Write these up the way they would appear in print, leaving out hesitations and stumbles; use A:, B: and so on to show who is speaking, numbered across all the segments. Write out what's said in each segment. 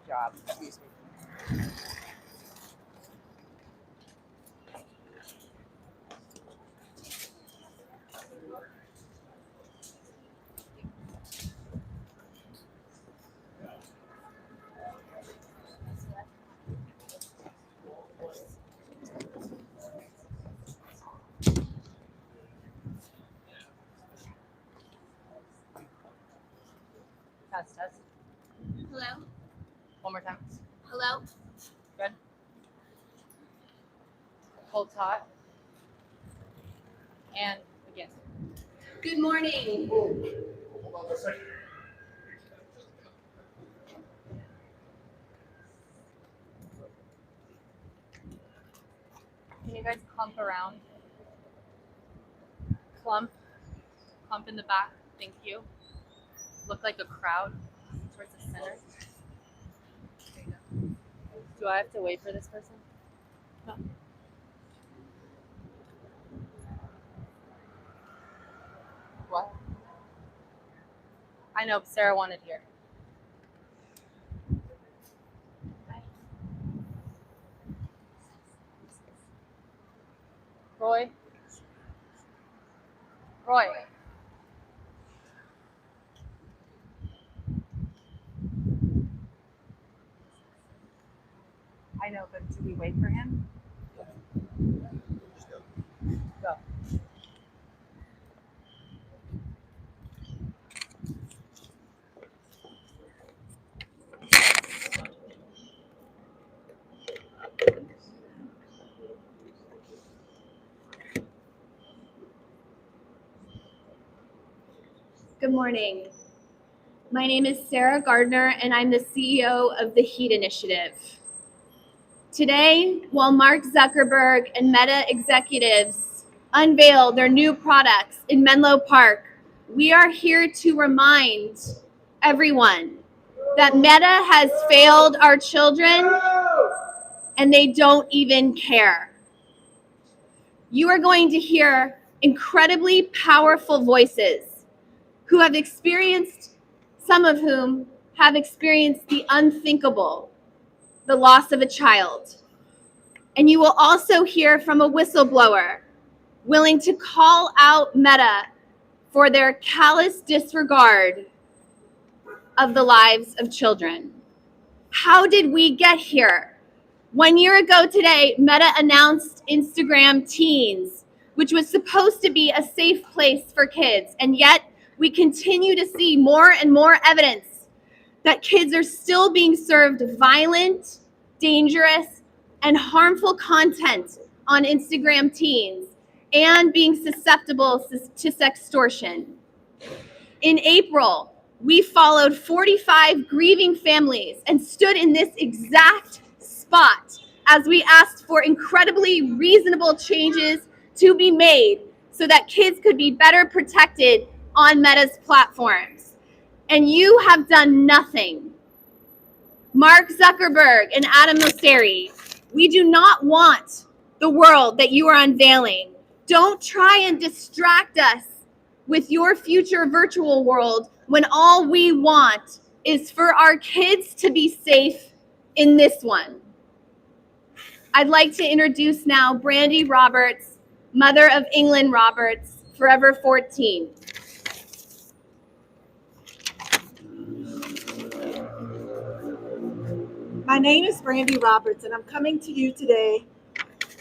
A: job. Excuse me. Test.
B: Hello?
A: One more time.
B: Hello?
A: Good. Hold taut. And again.
B: Good morning.
C: Hold on a second.
A: Can you guys clump around? Clump in the back. Thank you. Look like a crowd towards the center. There you go. Do I have to wait for this person? No. What? I know, but Sarah wanted here. Roy? I know, but do we wait for him? Go.
B: Good morning. My name is Sarah Gardner, and I'm the CEO of the HEAT Initiative. Today, while Mark Zuckerberg and Meta executives unveil their new products in Menlo Park, we are here to remind everyone that Meta has failed our children, and they don't even care. You are going to hear incredibly powerful voices who have experienced, some of whom have experienced the unthinkable, the loss of a child. And you will also hear from a whistleblower willing to call out Meta for their callous disregard of the lives of children. How did we get here? 1 year ago today, Meta announced Instagram Teens, which was supposed to be a safe place for kids, and yet we continue to see more and more evidence that kids are still being served violent, dangerous, and harmful content on Instagram Teens and being susceptible to sextortion. In April, we followed 45 grieving families and stood in this exact spot as we asked for incredibly reasonable changes to be made so that kids could be better protected on Meta's platforms. And you have done nothing. Mark Zuckerberg and Adam Mosseri, we do not want the world that you are unveiling. Don't try and distract us with your future virtual world when all we want is for our kids to be safe in this one. I'd like to introduce now Brandy Roberts, mother of England Roberts, Forever 14.
D: My name is Brandy Roberts, and I'm coming to you today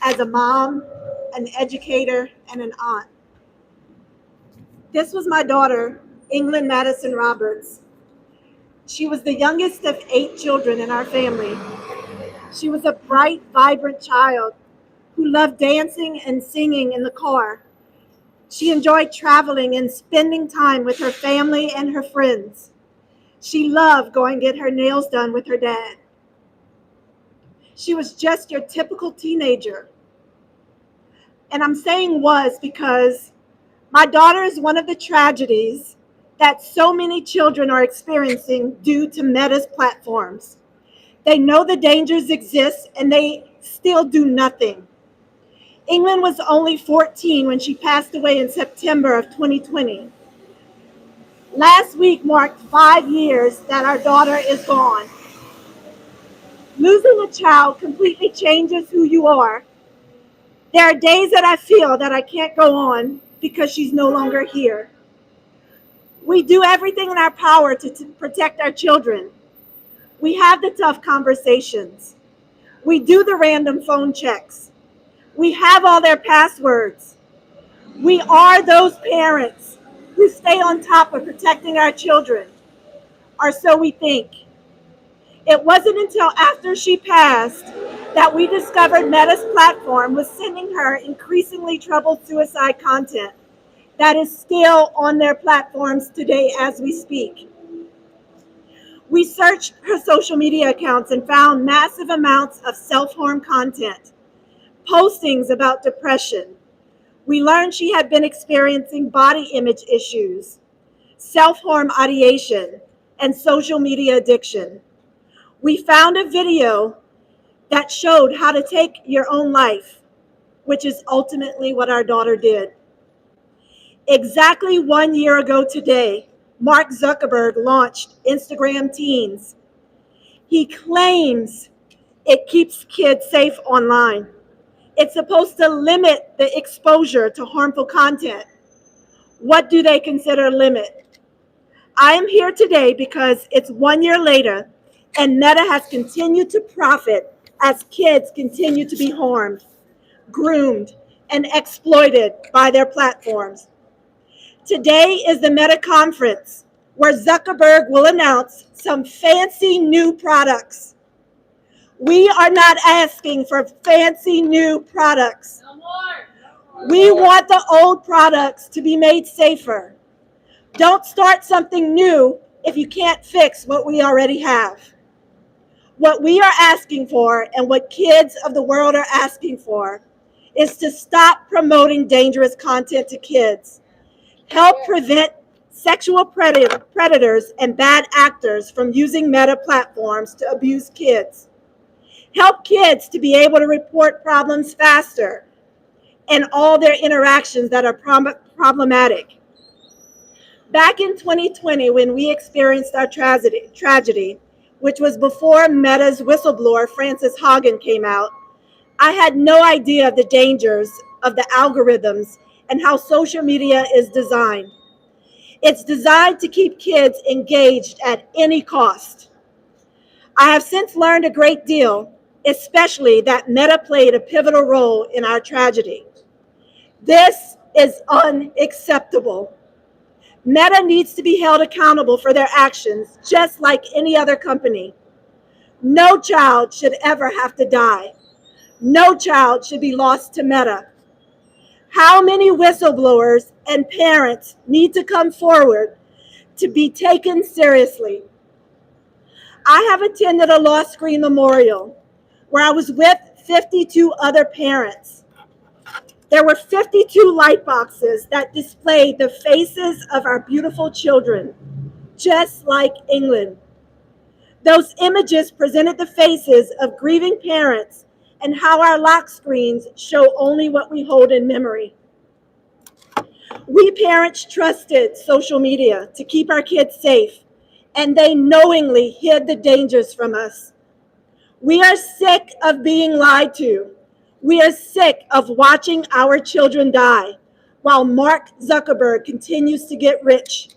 D: as a mom, an educator, and an aunt. This was my daughter, England Madison Roberts. She was the youngest of 8 children in our family. She was a bright, vibrant child who loved dancing and singing in the car. She enjoyed traveling and spending time with her family and her friends. She loved going to get her nails done with her dad. She was just your typical teenager. And I'm saying was because my daughter is one of the tragedies that so many children are experiencing due to Meta's platforms. They know the dangers exist and they still do nothing. England was only 14 when she passed away in September of 2020. Last week marked 5 years that our daughter is gone. Losing a child completely changes who you are. There are days that I feel that I can't go on because she's no longer here. We do everything in our power to protect our children. We have the tough conversations. We do the random phone checks. We have all their passwords. We are those parents who stay on top of protecting our children, or so we think. It wasn't until after she passed that we discovered Meta's platform was sending her increasingly troubled suicide content that is still on their platforms today as we speak. We searched her social media accounts and found massive amounts of self-harm content, postings about depression. We learned she had been experiencing body image issues, self-harm ideation, and social media addiction. We found a video that showed how to take your own life, which is ultimately what our daughter did. Exactly 1 year ago today, Mark Zuckerberg launched Instagram Teens. He claims it keeps kids safe online. It's supposed to limit the exposure to harmful content. What do they consider limit? I am here today because it's 1 year later and Meta has continued to profit as kids continue to be harmed, groomed, and exploited by their platforms. Today is the Meta conference where Zuckerberg will announce some fancy new products. We are not asking for fancy new products.
A: No more.
D: We want the old products to be made safer. Don't start something new if you can't fix what we already have. What we are asking for and what kids of the world are asking for is to stop promoting dangerous content to kids. Help prevent sexual predators and bad actors from using Meta platforms to abuse kids. Help kids to be able to report problems faster and all their interactions that are problematic. Back in 2020, when we experienced our tragedy, which was before Meta's whistleblower, Frances Haugen, came out, I had no idea of the dangers of the algorithms and how social media is designed. It's designed to keep kids engaged at any cost. I have since learned a great deal, especially that Meta played a pivotal role in our tragedy. This is unacceptable. Meta needs to be held accountable for their actions, just like any other company. No child should ever have to die. No child should be lost to Meta. How many whistleblowers and parents need to come forward to be taken seriously? I have attended a lost screen memorial where I was with 52 other parents. There were 52 light boxes that displayed the faces of our beautiful children, just like England. Those images presented the faces of grieving parents and how our lock screens show only what we hold in memory. We parents trusted social media to keep our kids safe, and they knowingly hid the dangers from us. We are sick of being lied to. We are sick of watching our children die while Mark Zuckerberg continues to get rich.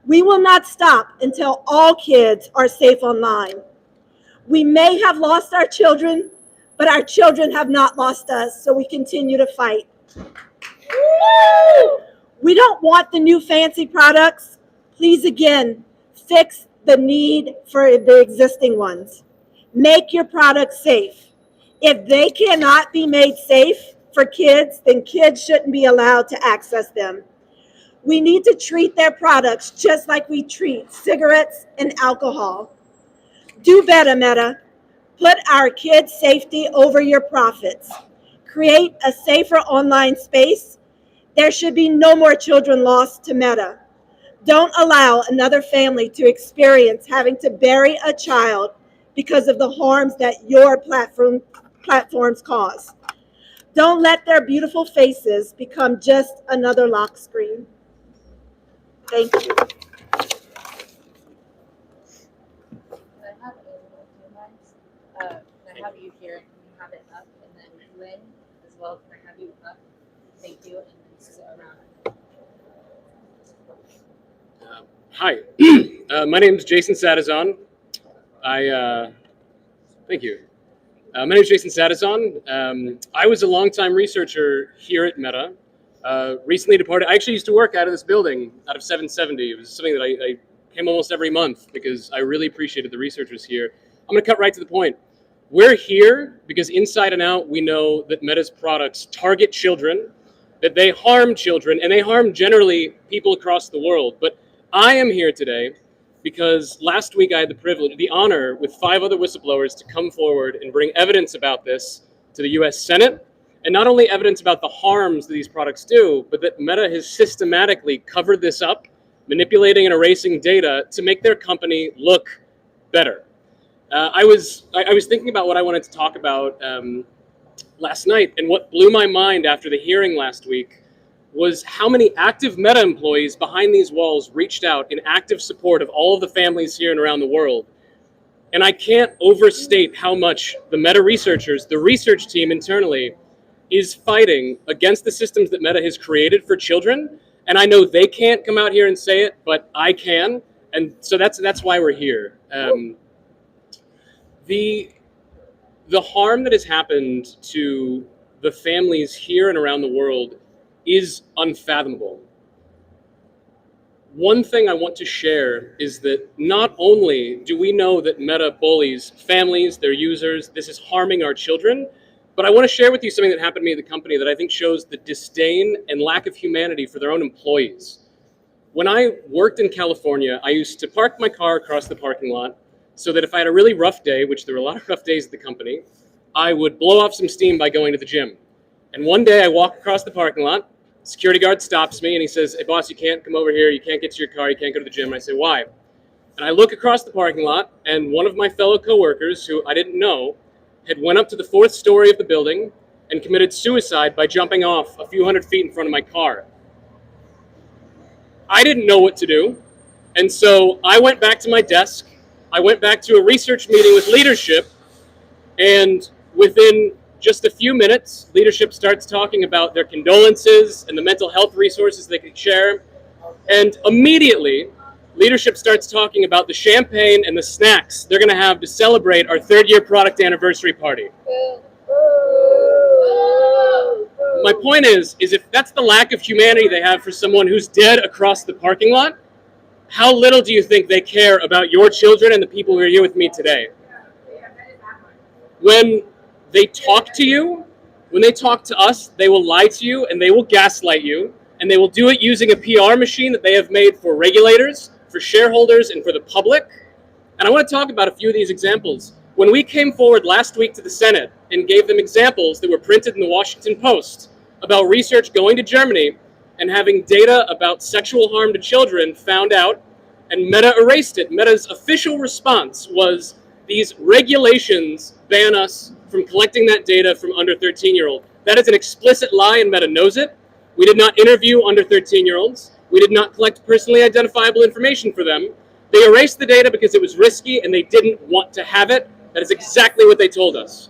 D: We will not stop until all kids are safe online. We may have lost our children, but our children have not lost us, so we continue to fight. We don't want the new fancy products. Please, again, fix the need for the existing ones. Make your products safe. If they cannot be made safe for kids, then kids shouldn't be allowed to access them. We need to treat their products just like we treat cigarettes and alcohol. Do better, Meta. Put our kids' safety over your profits. Create a safer online space. There should be no more children lost to Meta. Don't allow another family to experience having to bury a child because of the harms that your platforms cause. Don't let their beautiful faces become just another lock screen. Thank you.
A: I have a little too much. Can I have you here? Can you have it up? And then Lynn as well. Can I have you up? Thank you. And then sit around.
E: Hi, my name is Jason Sadazon. Thank you. My name is Jason Sadazon. I was a longtime researcher here at Meta. Recently departed. I actually used to work out of this building, out of 770. It was something that I came almost every month because I really appreciated the researchers here. I'm going to cut right to the point. We're here because inside and out, we know that Meta's products target children, that they harm children, and they harm generally people across the world. But I am here today because last week I had the privilege, the honor, with 5 other whistleblowers to come forward and bring evidence about this to the US Senate. And not only evidence about the harms that these products do, but that Meta has systematically covered this up, manipulating and erasing data to make their company look better. I was thinking about what I wanted to talk about last night, and what blew my mind after the hearing last week was how many active Meta employees behind these walls reached out in active support of all of the families here and around the world. And I can't overstate how much the Meta researchers, the research team internally, is fighting against the systems that Meta has created for children. And I know they can't come out here and say it, but I can. And so that's why we're here. The harm that has happened to the families here and around the world is unfathomable. One thing I want to share is that not only do we know that Meta bullies families, their users, this is harming our children, but I want to share with you something that happened to me at the company that I think shows the disdain and lack of humanity for their own employees. When I worked in California, I used to park my car across the parking lot so that if I had a really rough day, which there were a lot of rough days at the company, I would blow off some steam by going to the gym. And one day I walk across the parking lot, security guard stops me and he says, "Hey boss, you can't come over here, you can't get to your car, you can't go to the gym." And I say, "Why?" And I look across the parking lot, and one of my fellow coworkers, who I didn't know, had went up to the 4th story of the building and committed suicide by jumping off a few hundred feet in front of my car. I didn't know what to do, and so I went back to my desk, I went back to a research meeting with leadership, and within just a few minutes, leadership starts talking about their condolences and the mental health resources they could share, and immediately, leadership starts talking about the champagne and the snacks they're going to have to celebrate our 3rd-year product anniversary party. My point is if that's the lack of humanity they have for someone who's dead across the parking lot, how little do you think they care about your children and the people who are here with me today? When they talk to you, when they talk to us, they will lie to you and they will gaslight you, and they will do it using a PR machine that they have made for regulators, for shareholders, and for the public. And I want to talk about a few of these examples. When we came forward last week to the Senate and gave them examples that were printed in the Washington Post about research going to Germany and having data about sexual harm to children found out, and Meta erased it. Meta's official response was, these regulations ban us from collecting that data from under 13-year-old. That is an explicit lie, and Meta knows it. We did not interview under 13-year-olds. We did not collect personally identifiable information for them. They erased the data because it was risky and they didn't want to have it. That is exactly what they told us.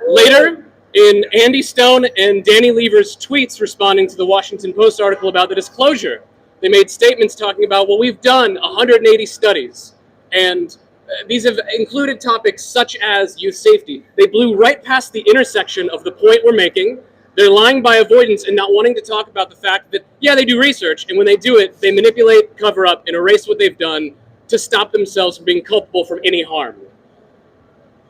E: Later, in Andy Stone and Danny Lever's tweets responding to the Washington Post article about the disclosure, they made statements talking about, well, we've done 180 studies, and these have included topics such as youth safety. They blew right past the intersection of the point we're making. They're lying by avoidance and not wanting to talk about the fact that, yeah, they do research, and when they do it, they manipulate, cover up, and erase what they've done to stop themselves from being culpable from any harm.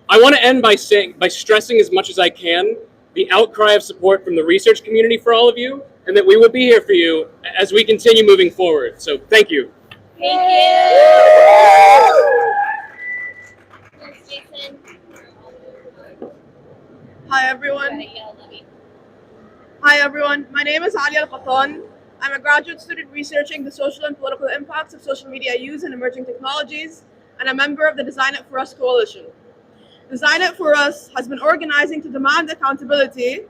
E: I want to end by stressing as much as I can the outcry of support from the research community for all of you, and that we will be here for you as we continue moving forward. So thank you.
B: Thank you. Thanks, Jason.
F: Hi everyone. Hi everyone. My name is Ali Al-Qattan. I'm a graduate student researching the social and political impacts of social media use in emerging technologies, and a member of the Design It For Us coalition. Design It For Us has been organizing to demand accountability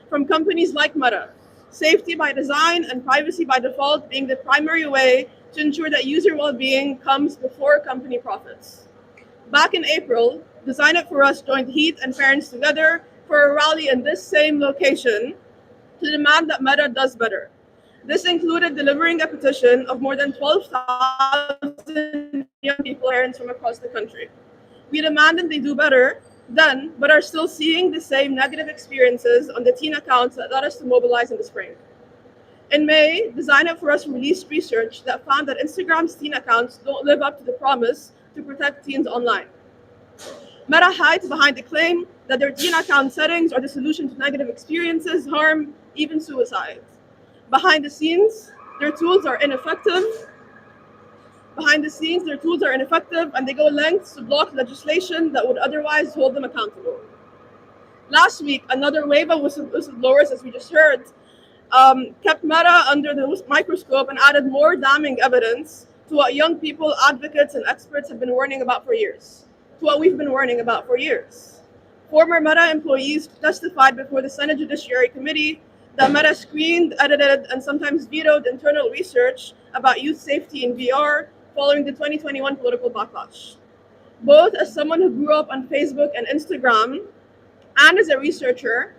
F: from companies like Meta, safety by design and privacy by default being the primary way to ensure that user well-being comes before company profits. Back in April, Design It For Us joined Heat and parents together for a rally in this same location to demand that Meta does better. This included delivering a petition of more than 12,000 young people, parents from across the country. We demanded they do better then, but are still seeing the same negative experiences on the teen accounts that led us to mobilize in the spring. In May, Design It For Us released research that found that Instagram's teen accounts don't live up to the promise to protect teens online. Meta hides behind the claim that their teen account settings are the solution to negative experiences, harm, even suicide. Behind the scenes, their tools are ineffective. And they go lengths to block legislation that would otherwise hold them accountable. Last week, another wave of whistleblowers, as we just heard, kept Meta under the microscope and added more damning evidence to what young people, advocates, and experts have been warning about for years. Former Meta employees testified before the Senate Judiciary Committee that Meta screened, edited, and sometimes vetoed internal research about youth safety in VR following the 2021 political backlash. Both as someone who grew up on Facebook and Instagram, and as a researcher,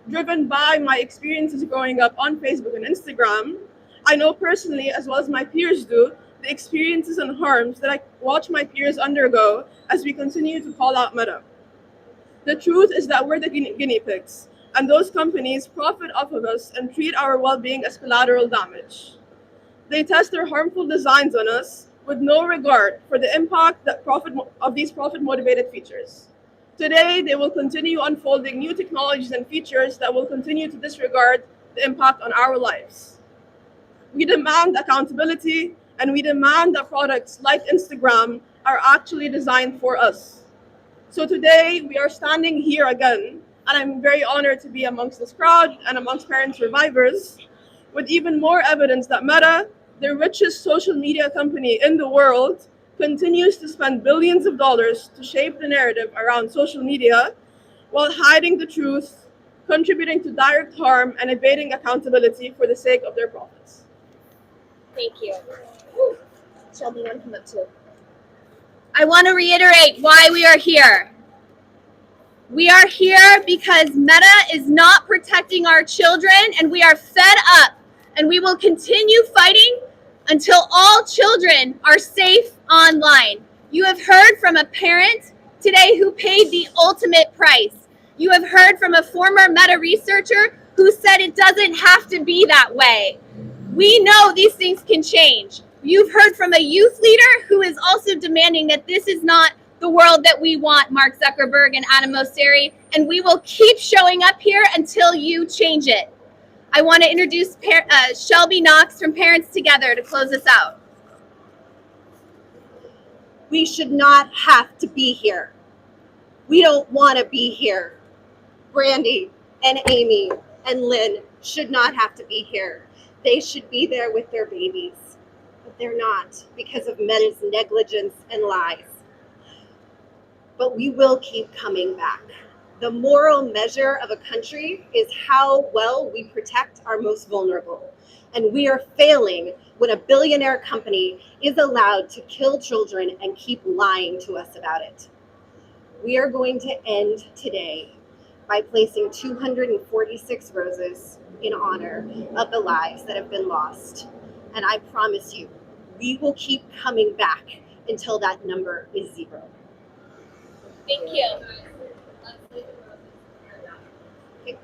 F: driven by my experiences growing up on Facebook and Instagram, I know personally, as well as my peers do, the experiences and harms that I watch my peers undergo as we continue to call out Meta. The truth is that we're the guinea pigs, and those companies profit off of us and treat our well-being as collateral damage. They test their harmful designs on us with no regard for the impact of these profit-motivated features. Today, they will continue unfolding new technologies and features that will continue to disregard the impact on our lives. We demand accountability, and we demand that products like Instagram are actually designed for us. So today, we are standing here again, and I'm very honored to be amongst this crowd and amongst parent survivors, with even more evidence that Meta, the richest social media company in the world, continues to spend billions of dollars to shape the narrative around social media while hiding the truth, contributing to direct harm, and evading accountability for the sake of their profits.
B: Thank you. Shelby, you want to come up too? I want to reiterate why we are here. We are here because Meta is not protecting our children, and we are fed up, and we will continue fighting until all children are safe online. You have heard from a parent today who paid the ultimate price. You have heard from a former Meta researcher who said it doesn't have to be that way. We know these things can change. You've heard from a youth leader who is also demanding that this is not the world that we want, Mark Zuckerberg and Adam Mosseri, and we will keep showing up here until you change it. I want to introduce Shelby Knox from Parents Together to close us out.
G: We should not have to be here. We don't want to be here. Brandy and Amy and Lynn should not have to be here. They should be there with their babies, but they're not because of Meta's negligence and lies. But we will keep coming back. The moral measure of a country is how well we protect our most vulnerable. And we are failing when a billionaire company is allowed to kill children and keep lying to us about it. We are going to end today by placing 246 roses in honor of the lives that have been lost. And I promise you, we will keep coming back until that number is 0.
B: Thank you.
G: Okay.